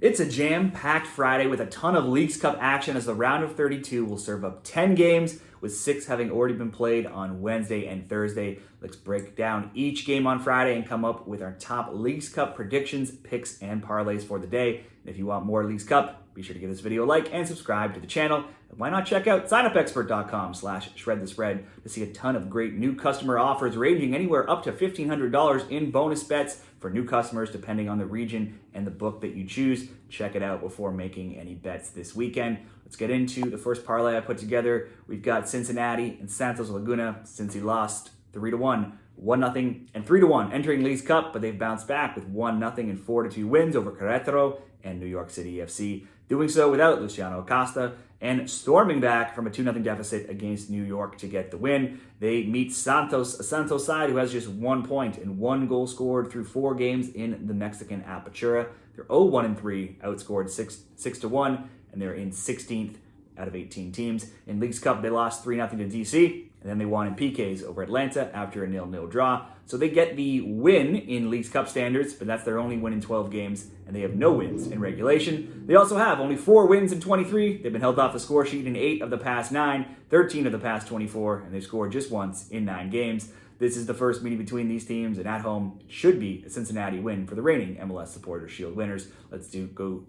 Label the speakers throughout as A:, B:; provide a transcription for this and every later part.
A: It's a jam-packed Friday with a ton of Leagues Cup action as the round of 32 will serve up 10 games, with 6 having already been played on Wednesday and Thursday. Let's break down each game on Friday and come up with our top Leagues Cup predictions, picks, and parlays for the day. And if you want more Leagues Cup, be sure to give this video a like and subscribe to the channel. And why not check out signupexpert.com/shredthespread to see a ton of great new customer offers ranging anywhere up to $1,500 in bonus bets for new customers depending on the region and the book that you choose. Check it out before making any bets this weekend. Let's get into the first parlay I put together. We've got Cincinnati and Santos Laguna. Since he lost 3-1, 1-0, and 3-1 entering Leagues Cup, but they've bounced back with 1-0 and 4-2 wins over Querétaro and New York City FC. Doing so without Luciano Acosta and storming back from a 2-0 deficit against New York to get the win. They meet Santos, a Santos side who has just 1 point and 1 goal scored through 4 games in the Mexican Apertura. They're 0-1-3, outscored 6-1, and they're in 16th out of 18 teams. In Leagues Cup, they lost 3-0 to DC, and then they won in PKs over Atlanta after a 0-0 draw. So they get the win in Leagues Cup standards, but that's their only win in 12 games, and they have no wins in regulation. They also have only 4 wins in 23. They've been held off the score sheet in 8 of the past 9, 13 of the past 24, and they've scored just once in 9 games. This is the first meeting between these teams, and at home, it should be a Cincinnati win for the reigning MLS Supporters Shield winners. Let's go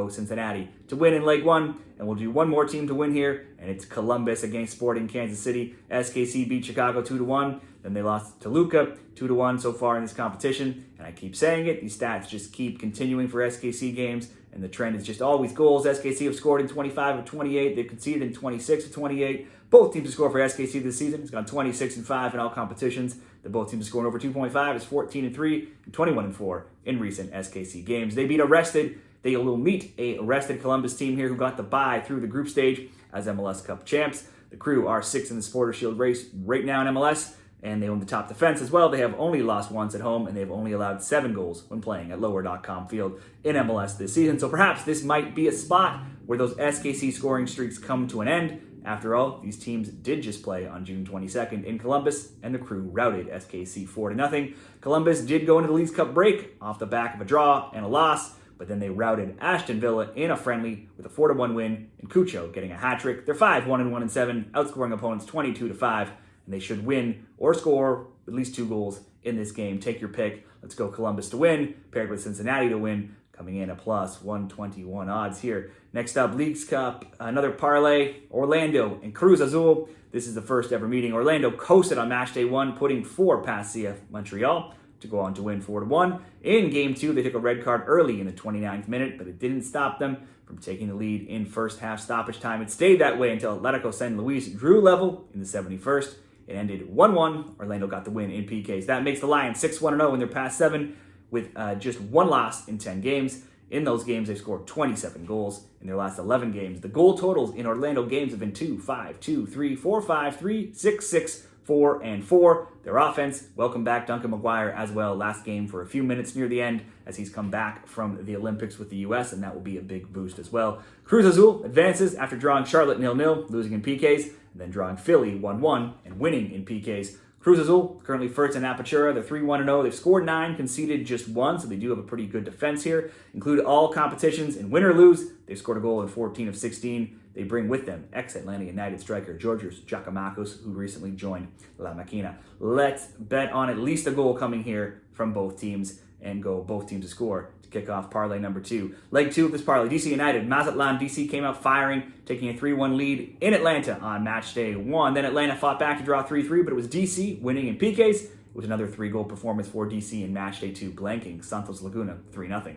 A: Cincinnati to win in Leg 1, and we'll do one more team to win here, and it's Columbus against Sporting Kansas City. SKC beat Chicago 2-1, then they lost to Toluca 2-1 so far in this competition, and I keep saying it, these stats just keep continuing for SKC games, and the trend is just always goals. SKC have scored in 25 of 28, they've conceded in 26 of 28. Both teams to score for SKC this season. It's gone 26-5 in all competitions. The both teams to score over 2.5 is 14-3 and 21-4 in recent SKC games. They beat Arrested. They will meet a Arrested Columbus team here who got the bye through the group stage as MLS Cup champs. The Crew are 6th in the Supporters Shield race right now in MLS, and they own the top defense as well. They have only lost once at home, and they've only allowed 7 goals when playing at lower.com field in MLS this season. So perhaps this might be a spot where those SKC scoring streaks come to an end. After all, these teams did just play on June 22nd in Columbus, and the Crew routed SKC 4-0. Columbus did go into the Leagues Cup break off the back of a draw and a loss, but then they routed Ashton Villa in a friendly with a 4-1 win, and Cucho getting a hat-trick. They're 5-1-1-7, outscoring opponents 22-5, and they should win or score at least 2 goals in this game. Take your pick. Let's go Columbus to win, paired with Cincinnati to win, coming in at plus 121 odds here. Next up, Leagues Cup, another parlay, Orlando and Cruz Azul. This is the first ever meeting. Orlando coasted on match day 1, putting 4 past CF Montreal to go on to win 4-1. In game 2, they took a red card early in the 29th minute, but it didn't stop them from taking the lead in first half stoppage time. It stayed that way until Atletico San Luis drew level in the 71st. It ended 1-1. Orlando got the win in PKs. That makes the Lions 6-1-0 in their past 7 with just 1 loss in 10 games. In those games, they've scored 27 goals in their last 11 games. The goal totals in Orlando games have been 2-5, 2-3, 4-5, 3, 6-6, 4, and 4. Their offense, welcome back Duncan McGuire as well. Last game for a few minutes near the end as he's come back from the Olympics with the U.S., and that will be a big boost as well. Cruz Azul advances after drawing Charlotte 0-0, losing in PKs, and then drawing Philly 1-1 and winning in PKs. Cruz Azul, currently first in Apertura. They're 3-1-0. They've scored 9, conceded just 1, so they do have a pretty good defense here. Include all competitions, and win or lose, they've scored a goal in 14 of 16. They bring with them ex-Atlanta United striker Georgios Giacomakos, who recently joined La Máquina. Let's bet on at least a goal coming here from both teams and go both teams to score to kick off parlay number 2. Leg 2 of this parlay, DC United. Mazatlan, DC came out firing, taking a 3-1 lead in Atlanta on match day 1. Then Atlanta fought back to draw 3-3, but it was DC winning in PKs. It was another 3-goal performance for DC in match day 2, blanking Santos Laguna 3-0.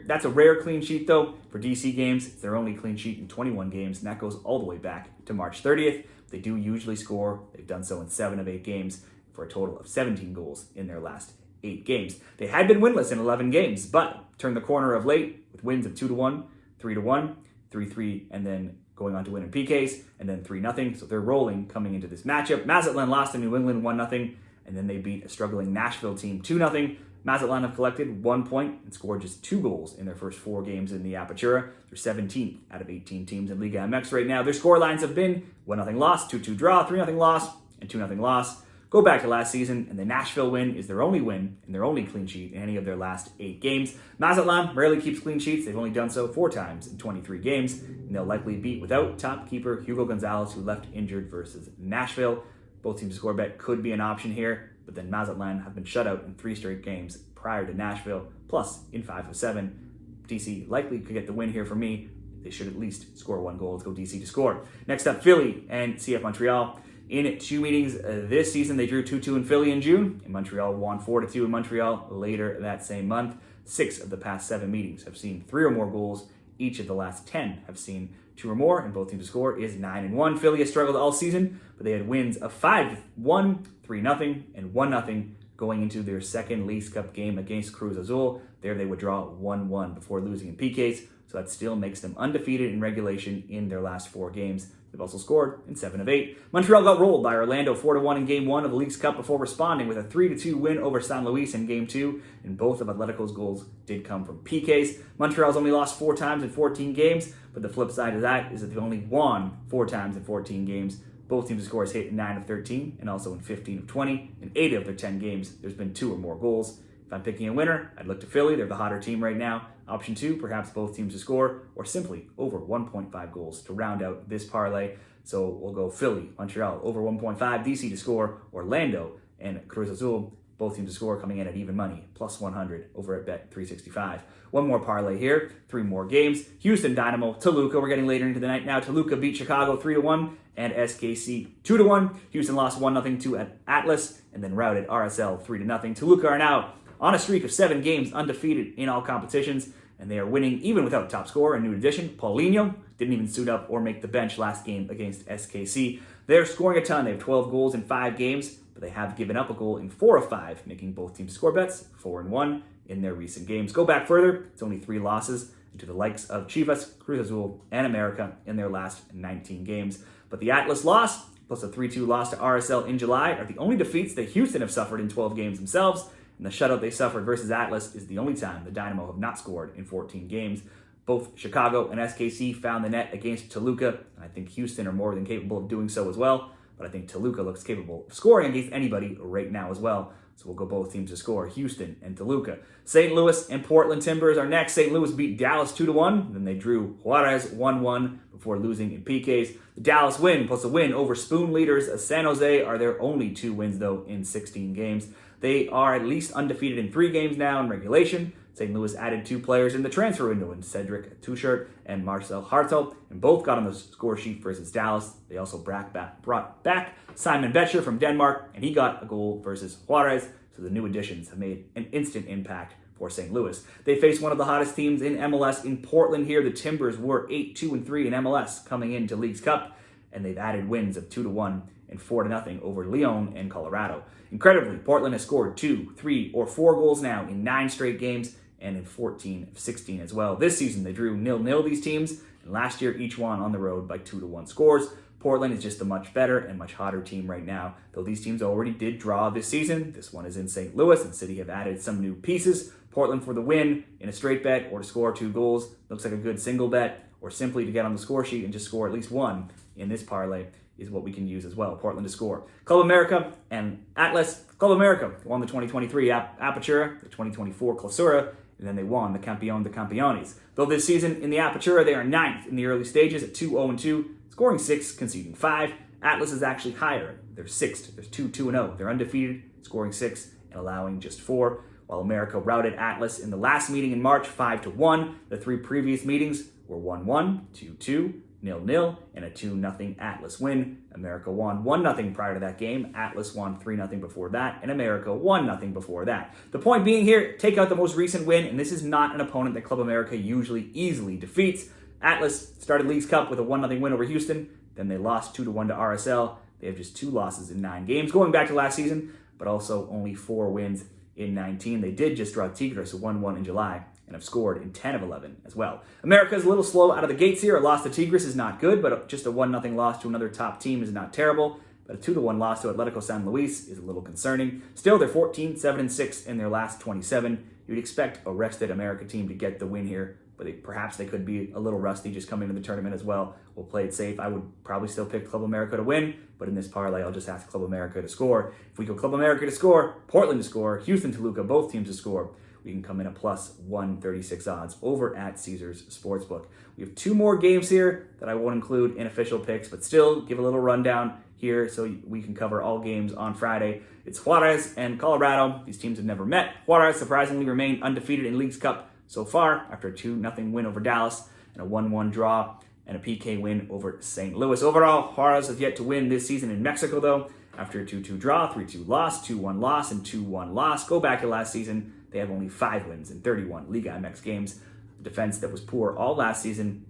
A: That's a rare clean sheet, though, for DC games. It's their only clean sheet in 21 games, and that goes all the way back to March 30th. They do usually score. They've done so in 7 of 8 games for a total of 17 goals in their last 8 games. They had been winless in 11 games, but turned the corner of late with wins of 2-1, 3-1, 3-3, and then going on to win in PKs, and then 3-0. So they're rolling coming into this matchup. Mazatlan lost to New England 1-0, and then they beat a struggling Nashville team 2-0. Mazatlan have collected 1 point and scored just 2 goals in their first 4 games in the Apertura. They're 17th out of 18 teams in LigaMX right now. Their score lines have been 1-0 loss, 2-2 draw, 3-0 loss, and 2-0 loss. Go back to last season, and the Nashville win is their only win and their only clean sheet in any of their last 8 games. Mazatlan rarely keeps clean sheets. They've only done so 4 times in 23 games, and they'll likely beat without top keeper Hugo Gonzalez, who left injured versus Nashville. Both teams to score bet could be an option here, but then Mazatlan have been shut out in 3 straight games prior to Nashville, plus in 5 of 7. DC likely could get the win here for me. They should at least score 1 goal. Let's go DC to score. Next up, Philly and CF Montreal. In 2 meetings this season, they drew 2-2 in Philly in June, and Montreal won 4-2 in Montreal later that same month. 6 of the past 7 meetings have seen 3 or more goals. Each of the last 10 have seen 2 or more, and both teams to score is 9-1. Philly has struggled all season, but they had wins of 5-1, 3-0, and 1-0 going into their second Leagues Cup game against Cruz Azul. There they would draw 1-1 before losing in PKs, so that still makes them undefeated in regulation in their last 4 games. They've also scored in 7 of 8. Montreal got rolled by Orlando 4-1 in Game 1 of the Leagues Cup before responding with a 3-2 win over San Luis in Game 2, and both of Atletico's goals did come from PKs. Montreal's only lost 4 times in 14 games, but the flip side of that is that they've only won 4 times in 14 games. Both teams' scores hit in 9 of 13 and also in 15 of 20. In 8 of their 10 games, there's been 2 or more goals. If I'm picking a winner, I'd look to Philly. They're the hotter team right now. Option 2, perhaps both teams to score, or simply over 1.5 goals to round out this parlay. So we'll go Philly, Montreal, over 1.5, DC to score, Orlando, and Cruz Azul, both teams to score coming in at even money, plus 100 over at Bet365. One more parlay here, 3 more games. Houston, Dynamo, Toluca. We're getting later into the night now. Toluca beat Chicago 3-1 and SKC 2-1. Houston lost 1-0 to Atlas and then routed RSL 3-0. Toluca are now on a streak of 7 games undefeated in all competitions, and they are winning even without top scorer, a new addition. Paulinho didn't even suit up or make the bench last game against SKC. They're scoring a ton. They have 12 goals in 5 games, but they have given up a goal in 4 of 5, making both teams score bets 4-1 in their recent games. Go back further, it's only 3 losses to the likes of Chivas, Cruz Azul, and America in their last 19 games. But the Atlas loss, plus a 3-2 loss to RSL in July, are the only defeats that Houston have suffered in 12 games themselves. And the shutout they suffered versus Atlas is the only time the Dynamo have not scored in 14 games. Both Chicago and SKC found the net against Toluca. I think Houston are more than capable of doing so as well. But I think Toluca looks capable of scoring against anybody right now as well. So we'll go both teams to score, Houston and Toluca. St. Louis and Portland Timbers are next. St. Louis beat Dallas 2-1. Then they drew Juarez 1-1 before losing in PKs. The Dallas win plus a win over spoon leaders San Jose are their only 2 wins, though, in 16 games. They are at least undefeated in 3 games now in regulation. St. Louis added 2 players in the transfer window in Cedric Touchert and Marcel Hartel, and both got on the score sheet versus Dallas. They also brought back Simon Betcher from Denmark, and he got a goal versus Juarez. So the new additions have made an instant impact for St. Louis. They face one of the hottest teams in MLS in Portland here. The Timbers were 8-2-3 in MLS coming into Leagues Cup, and they've added wins of 2-1 and 4-0 over Leon and Colorado. Incredibly, Portland has scored 2, 3, or 4 goals now in 9 straight games and in 14 of 16 as well. This season, they drew 0-0 these teams, and last year each won on the road by 2-1 scores. Portland is just a much better and much hotter team right now, though these teams already did draw this season. This one is in St. Louis, and City have added some new pieces. Portland for the win in a straight bet or to score 2 goals. Looks like a good single bet, or simply to get on the score sheet and just score at least 1 in this parlay is what we can use as well. Portland to score. Club America and Atlas. Club America won the 2023 Apertura, the 2024 Clausura, and then they won the Campeón de Campeones. Though this season in the Apertura, they are 9th in the early stages at 2-0-2, scoring 6, conceding 5. Atlas is actually higher. They're 6th. There's 2-2-0. They're undefeated, scoring 6 and allowing just 4. While America routed Atlas in the last meeting in March 5-1, the 3 previous meetings were 1-1, 2-2, 0-0, and a 2-0 Atlas win. America won 1-0 prior to that game. Atlas won 3-0 before that, and America 1-0 before that. The point being here, take out the most recent win, and this is not an opponent that Club America usually easily defeats. Atlas started Leagues Cup with a 1-0 win over Houston, then they lost 2-1 to RSL. They have just 2 losses in 9 games, going back to last season, but also only 4 wins in 19. They did just draw Tigres 1-1 in July, and have scored in 10 of 11 as well. America is a little slow out of the gates here. A loss to Tigres is not good, but just a 1-0 loss to another top team is not terrible. But a 2-1 loss to Atletico San Luis is a little concerning. Still, they're 14, 7-6 in their last 27. You'd expect a rested America team to get the win here, but perhaps they could be a little rusty just coming into the tournament as well. We'll play it safe. I would probably still pick Club America to win, but in this parlay, I'll just ask Club America to score. If we go Club America to score, Portland to score, Houston, Toluca, both teams to score, we can come in at plus 136 odds over at Caesars Sportsbook. We have 2 more games here that I won't include in official picks, but still give a little rundown here so we can cover all games on Friday. It's Juarez and Colorado. These teams have never met. Juarez surprisingly remained undefeated in Leagues Cup so far after a 2-0 win over Dallas and a 1-1 draw and a PK win over St. Louis. Overall, Juarez has yet to win this season in Mexico, though, after a 2-2 draw, 3-2 loss, 2-1 loss, and 2-1 loss. Go back to last season, they have only 5 wins in 31 LigaMX games. The defense that was poor all last season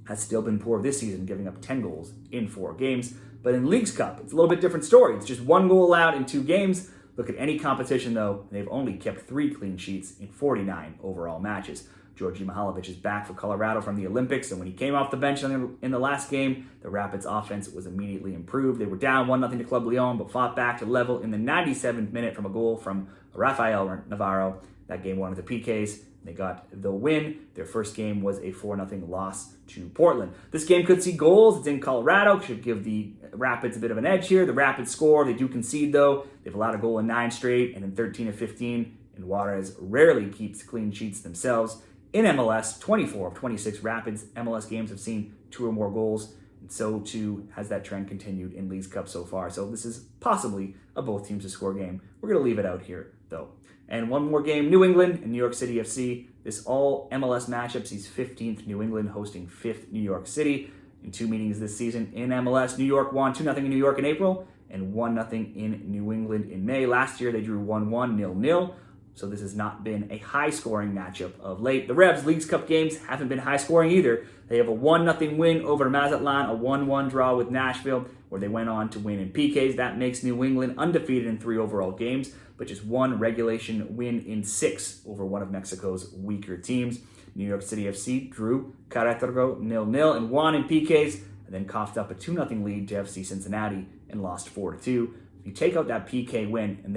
A: has still been poor this season, giving up 10 goals in 4 games. But in Leagues Cup, it's a little bit different story. It's just 1 goal allowed in 2 games. Look at any competition, though, they've only kept 3 clean sheets in 49 overall matches. Georgi Mihailovic is back for Colorado from the Olympics, and when he came off the bench in the last game, the Rapids' offense was immediately improved. They were down 1-0 to Club Leon, but fought back to level in the 97th minute from a goal from Rafael Navarro. That game won with the PKs. They got the win. Their first game was a 4-0 loss to Portland. This game could see goals. It's in Colorado. Should give the Rapids a bit of an edge here. The Rapids score. They do concede, though. They've allowed a goal in 9 straight and in 13 of 15. And Juarez rarely keeps clean sheets themselves. In MLS, 24 of 26 Rapids MLS games have seen 2 or more goals. And so, too, has that trend continued in Leagues Cup so far. So this is possibly a both teams to score game. We're going to leave it out here, though. And one more game, New England and New York City FC. This all MLS matchup sees 15th New England hosting 5th New York City. In 2 meetings this season in MLS, New York won 2-0 in New York in April and 1-0 in New England in May. Last year, they drew 1-1, 0-0. So this has not been a high-scoring matchup of late. The Revs' Leagues Cup games haven't been high-scoring either. They have a 1-0 win over Mazatlan, a 1-1 draw with Nashville, where they went on to win in PKs. That makes New England undefeated in 3 overall games, but just 1 regulation win in 6 over one of Mexico's weaker teams. New York City FC drew Querétaro 0-0 and won in PKs, and then coughed up a 2-0 lead to FC Cincinnati and lost 4-2. If you take out that PK win, and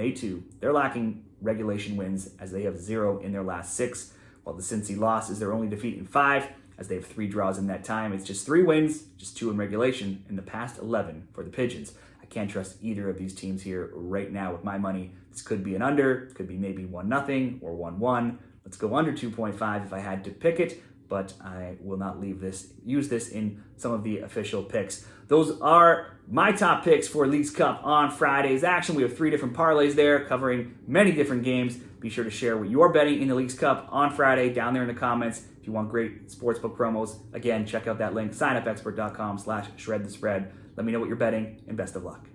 A: they're lacking regulation wins as they have 0 in their last 6, while the Cincy loss is their only defeat in 5, as they have 3 draws in that time. It's just 3 wins, just 2 in regulation, in the past 11 for the Pigeons. I can't trust either of these teams here right now with my money. This could be an under, could be maybe 1-0 or 1-1. Let's go under 2.5 if I had to pick it, but I will not use this in some of the official picks. Those are my top picks for Leagues Cup on Friday's action. We have 3 different parlays there covering many different games. Be sure to share what you're betting in the Leagues Cup on Friday down there in the comments. If you want great sportsbook promos, again, check out that link, signupexpert.com/shredthespread. Let me know what you're betting, and best of luck.